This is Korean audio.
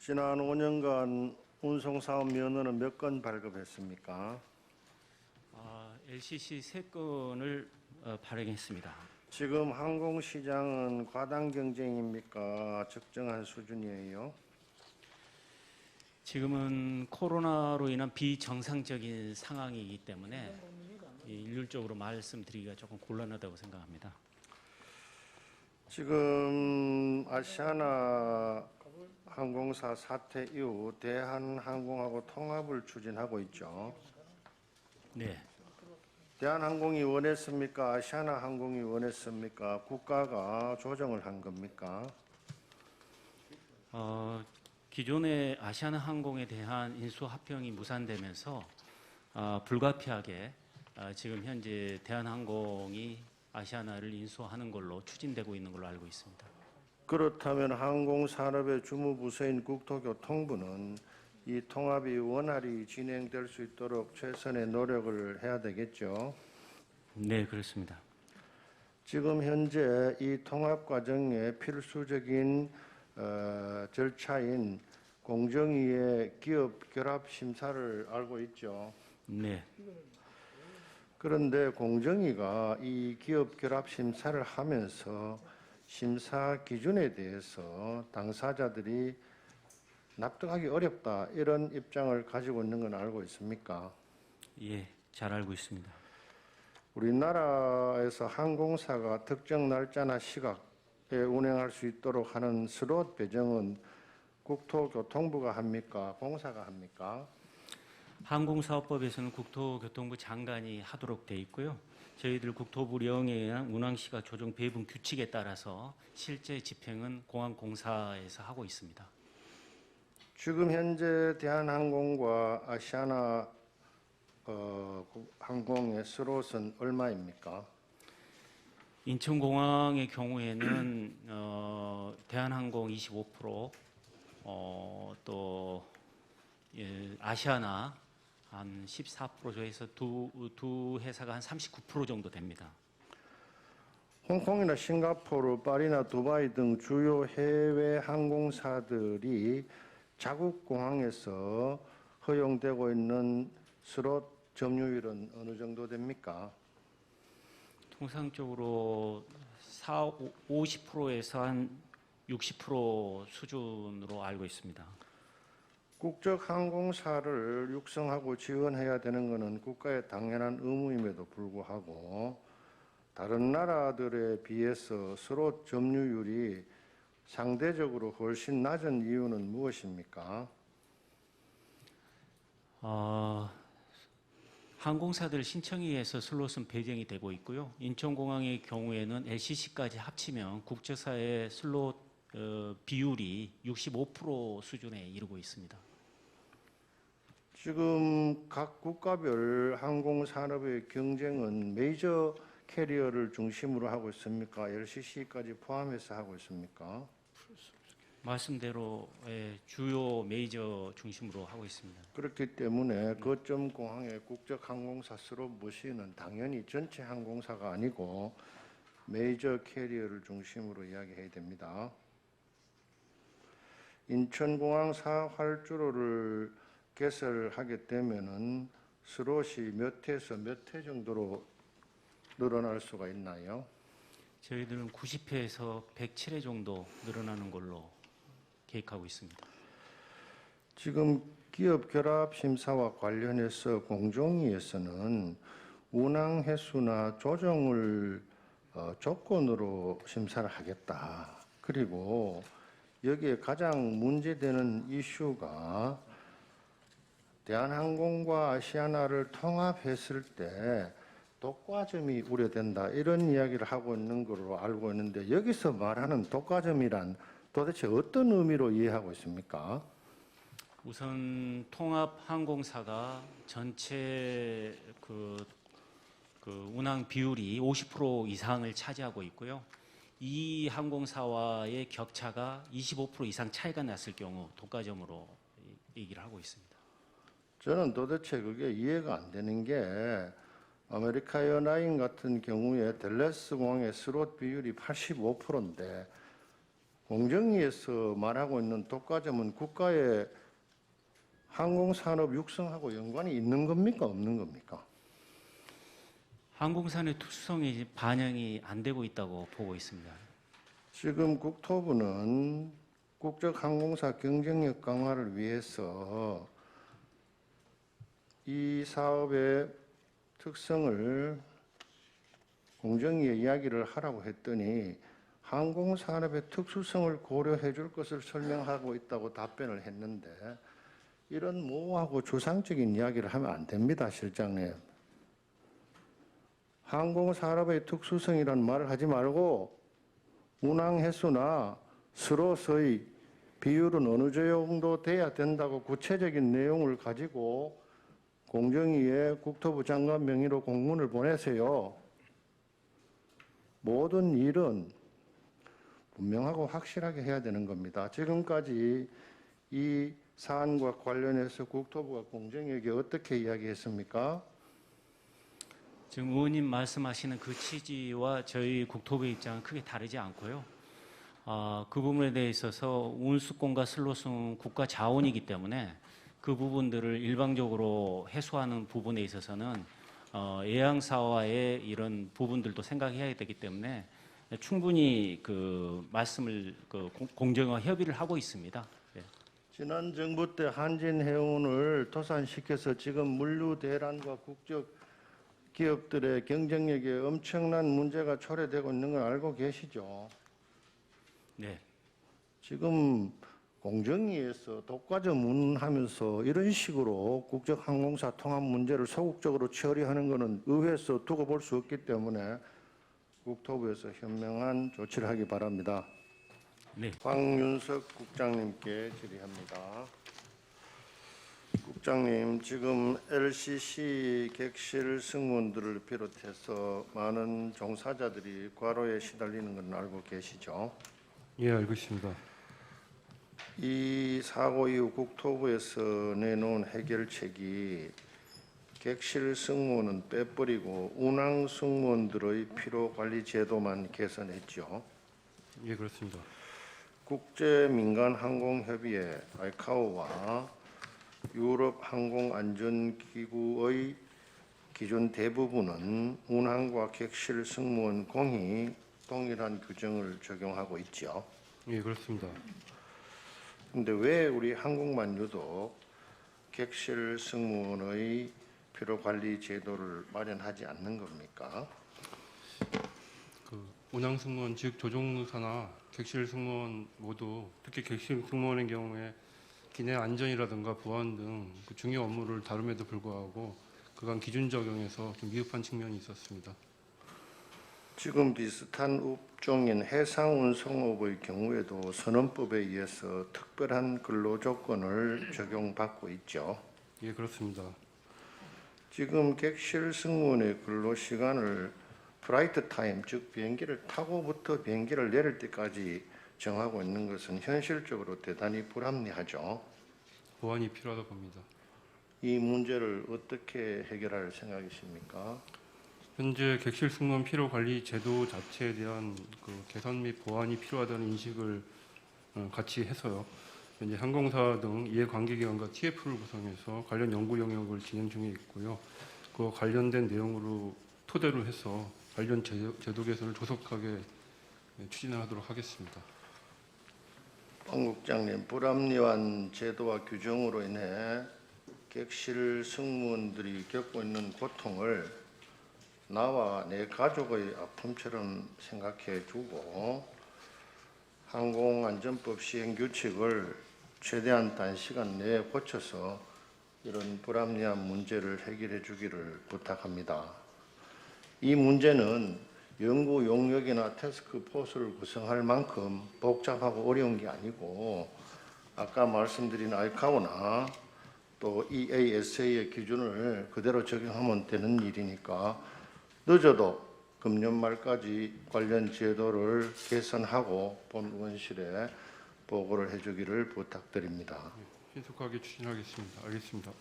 지난 5년간 운송사업 면허는 몇 건 발급했습니까? LCC 3건을 발행했습니다. 지금 항공시장은 과당 경쟁입니까? 적정한 수준이에요? 지금은 코로나로 인한 비정상적인 상황이기 때문에 일률적으로 말씀드리기가 조금 곤란하다고 생각합니다. 지금 아시아나 항공사 사태 이후 대한항공하고 통합을 추진하고 있죠. 네, 대한항공이 원했습니까? 아시아나항공이 원했습니까? 국가가 조정을 한 겁니까? 기존의 아시아나항공에 대한 인수합병이 무산되면서 불가피하게 지금 현재 대한항공이 아시아나를 인수하는 걸로 추진되고 있는 걸로 알고 있습니다. 그렇다면 항공산업의 주무부서인 국토교통부는 이 통합이 원활히 진행될 수 있도록 최선의 노력을 해야 되겠죠. 네, 그렇습니다. 지금 현재 이 통합 과정의 필수적인 절차인 공정위의 기업 결합 심사를 알고 있죠. 네, 그런데 공정위가 이 기업 결합 심사를 하면서 심사 기준에 대해서 당사자들이 납득하기 어렵다 이런 입장을 가지고 있는 건 알고 있습니까? 예, 잘 알고 있습니다. 우리나라에서 항공사가 특정 날짜나 시각에 운행할 수 있도록 하는 슬롯 배정은 국토교통부가 합니까? 공사가 합니까? 항공사업법에서는 국토교통부 장관이 하도록 돼 있고요. 저희들 국토부령에 의한 운항시간 조정 배분 규칙에 따라서 실제 집행은 공항공사에서 하고 있습니다. 지금 현재 대한항공과 아시아나 항공의 슬롯은 얼마입니까? 인천공항의 경우에는 대한항공 25%, 또 아시아나 한 14% 조에서 두 회사가 한 39% 정도 됩니다. 홍콩이나 싱가포르, 파리나 두바이 등 주요 해외 항공사들이 자국 공항에서 허용되고 있는 슬롯 점유율은 어느 정도 됩니까? 통상적으로 50%에서 한 60% 수준으로 알고 있습니다. 국적 항공사를 육성하고 지원해야 되는 것은 국가의 당연한 의무임에도 불구하고 다른 나라들에 비해서 슬롯 점유율이 상대적으로 훨씬 낮은 이유는 무엇입니까? 항공사들 신청에 의해서 슬롯은 배정이 되고 있고요. 인천공항의 경우에는 LCC까지 합치면 국제사의 슬롯 비율이 65% 수준에 이르고 있습니다. 지금 각 국가별 항공산업의 경쟁은 메이저 캐리어를 중심으로 하고 있습니까? LCC까지 포함해서 하고 있습니까? 말씀대로 주요 메이저 중심으로 하고 있습니다. 그렇기 때문에 거점 공항의 국적 항공사 슬롯 모시는 당연히 전체 항공사가 아니고 메이저 캐리어를 중심으로 이야기해야 됩니다. 인천공항 4활주로를 개설하게 되면은 슬롯이 몇 회에서 몇 회 정도로 늘어날 수가 있나요? 저희들은 90회에서 107회 정도 늘어나는 걸로 계획하고 있습니다. 지금 기업 결합 심사와 관련해서 공정위에서는 운항 횟수나 조정을 조건으로 심사를 하겠다. 그리고 여기에 가장 문제되는 이슈가 대한항공과 아시아나를 통합했을 때 독과점이 우려된다 이런 이야기를 하고 있는 걸로 알고 있는데 여기서 말하는 독과점이란 도대체 어떤 의미로 이해하고 있습니까? 우선 통합항공사가 전체 그 운항 비율이 50% 이상을 차지하고 있고요. 이 항공사와의 격차가 25% 이상 차이가 났을 경우 독과점으로 얘기를 하고 있습니다. 저는 도대체 그게 이해가 안 되는 게 아메리카 에어라인 같은 경우에 댈러스 공항의 슬롯 비율이 85%인데 공정위에서 말하고 있는 독과점은 국가의 항공산업 육성하고 연관이 있는 겁니까? 없는 겁니까? 항공산의 특수성이 반영이 안 되고 있다고 보고 있습니다. 지금 국토부는 국적 항공사 경쟁력 강화를 위해서 이 사업의 특성을 공정위에 이야기를 하라고 했더니 항공산업의 특수성을 고려해 줄 것을 설명하고 있다고 답변을 했는데 이런 모호하고 추상적인 이야기를 하면 안 됩니다, 실장님. 항공산업의 특수성이라는 말을 하지 말고 운항 횟수나 슬롯의 비율은 어느 정도 돼야 된다고 구체적인 내용을 가지고 공정위에 국토부 장관 명의로 공문을 보내세요. 모든 일은 분명하고 확실하게 해야 되는 겁니다. 지금까지 이 사안과 관련해서 국토부가 공정위에게 어떻게 이야기했습니까? 지금 의원님 말씀하시는 그 취지와 저희 국토부의 입장은 크게 다르지 않고요. 그 부분에 대해 있어서 운수권과 슬롯은 국가 자원이기 때문에 그 부분들을 일방적으로 해소하는 부분에 있어서는 예항사와의 이런 부분들도 생각해야 되기 때문에 충분히 그 말씀을 공정과 협의를 하고 있습니다. 네. 지난 정부 때 한진해운을 도산시켜서 지금 물류대란과 국적 기업들의 경쟁력에 엄청난 문제가 초래되고 있는 걸 알고 계시죠? 네. 지금 공정위에서 독과점 운운하면서 이런 식으로 국적항공사 통합 문제를 소극적으로 처리하는 것은 의회에서 두고 볼 수 없기 때문에 국토부에서 현명한 조치를 하기 바랍니다. 네. 황윤석 국장님께 질의합니다. 국장님, 지금 LCC 객실 승무원들을 비롯해서 많은 종사자들이 과로에 시달리는 건 알고 계시죠? 예, 알고 있습니다. 이 사고 이후 국토부에서 내놓은 해결책이 객실 승무원은 빼버리고 운항 승무원들의 피로 관리 제도만 개선했죠. 예, 그렇습니다. 국제민간항공협의회 아이카오와 유럽 항공안전기구의 기준 대부분은 운항과 객실 승무원 공히 동일한 규정을 적용하고 있죠. 예, 그렇습니다. 근데 왜 우리 항공만 유독 객실 승무원의 피로 관리 제도를 마련하지 않는 겁니까? 그 운항 승무원 즉 조종사나 객실 승무원 모두 특히 객실 승무원의 경우에 기내 안전이라든가 보안 등 그 중요 업무를 다룸에도 불구하고 그간 기준 적용에서 좀 미흡한 측면이 있었습니다. 지금 비슷한 업종인 해상운송업의 경우에도 선언법에 의해서 특별한 근로조건을 적용받고 있죠. 예, 그렇습니다. 지금 객실 승무원의 근로시간을 플라이트 타임, 즉 비행기를 타고부터 비행기를 내릴 때까지 정하고 있는 것은 현실적으로 대단히 불합리하죠. 보완이 필요하다 봅니다. 이 문제를 어떻게 해결할 생각이십니까? 현재 객실 승무원 피로 관리 제도 자체에 대한 그 개선 및 보완이 필요하다는 인식을 같이 해서요. 현재 항공사 등 이해관계기관과 TF를 구성해서 관련 연구 영역을 진행 중에 있고요. 그 관련된 내용으로 토대로 해서 관련 제도 개선을 조속하게 추진하도록 하겠습니다. 황 국장님, 불합리한 제도와 규정으로 인해 객실 승무원들이 겪고 있는 고통을 나와 내 가족의 아픔처럼 생각해 주고 항공안전법 시행 규칙을 최대한 단시간 내에 고쳐서 이런 불합리한 문제를 해결해 주기를 부탁합니다. 이 문제는 연구 용역이나 태스크포스를 구성할 만큼 복잡하고 어려운 게 아니고 아까 말씀드린 아이카오나 또 EASA의 기준을 그대로 적용하면 되는 일이니까 늦어도 금년 말까지 관련 제도를 개선하고 본 의원실에 보고를 해주기를 부탁드립니다. 신속하게 추진하겠습니다. 알겠습니다.